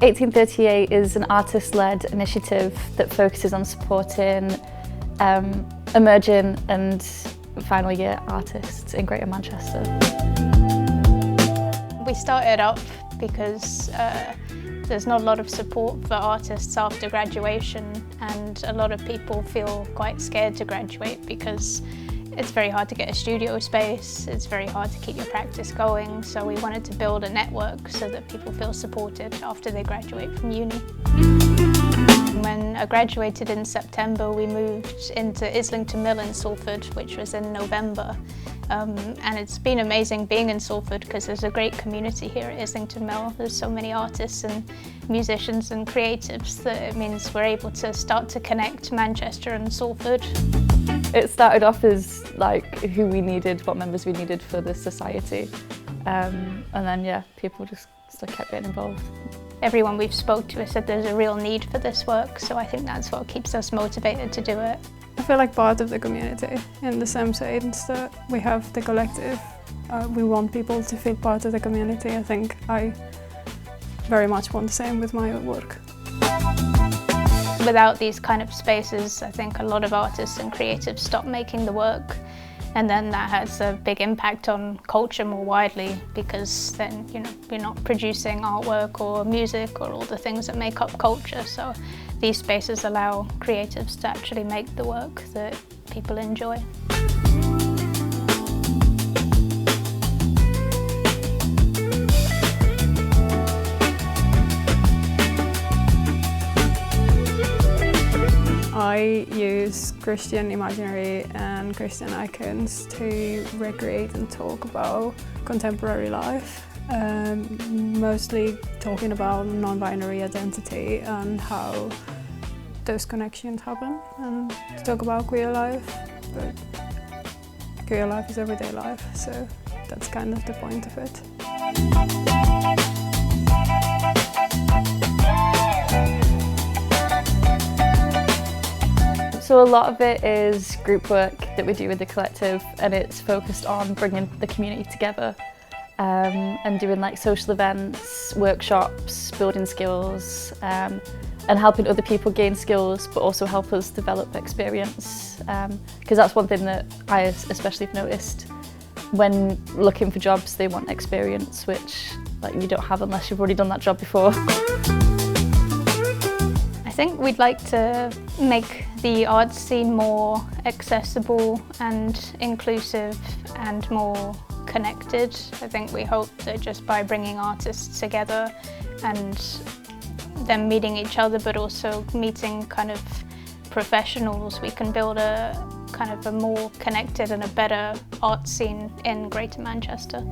(1838) is an artist-led initiative that focuses on supporting emerging and final year artists in Greater Manchester. We started up because there's not a lot of support for artists after graduation, and a lot of people feel quite scared to graduate because it's very hard to get a studio space, it's very hard to keep your practice going, so we wanted to build a network so that people feel supported after they graduate from uni. When I graduated in September, we moved into Islington Mill in Salford, which was in November. And it's been amazing being in Salford because there's a great community here at Islington Mill. There's so many artists and musicians and creatives that it means we're able to start to connect Manchester and Salford. It started off as like who we needed, what members we needed for the society. And then yeah, people just kept getting involved. Everyone we've spoke to has said there's a real need for this work, so I think that's what keeps us motivated to do it. I feel like part of the community in the same sense that we have the collective. We want people to feel part of the community. I think I very much want the same with my work. Without these kind of spaces, I think a lot of artists and creatives stop making the work, and then that has a big impact on culture more widely, because then we're not producing artwork or music or all the things that make up culture. So these spaces allow creatives to actually make the work that people enjoy. I use Christian imaginary and Christian icons to recreate and talk about contemporary life, mostly talking about non-binary identity and how those connections happen, and to talk about queer life, but queer life is everyday life, so that's kind of the point of it. So a lot of it is group work that we do with the collective, and it's focused on bringing the community together and doing like social events, workshops, building skills and helping other people gain skills, but also help us develop experience, because that's one thing that I especially have noticed. When looking for jobs, they want experience, which like you don't have unless you've already done that job before. I think we'd like to make the arts scene more accessible and inclusive and more connected. I think we hope that just by bringing artists together and them meeting each other, but also meeting kind of professionals, we can build a kind of a more connected and a better art scene in Greater Manchester.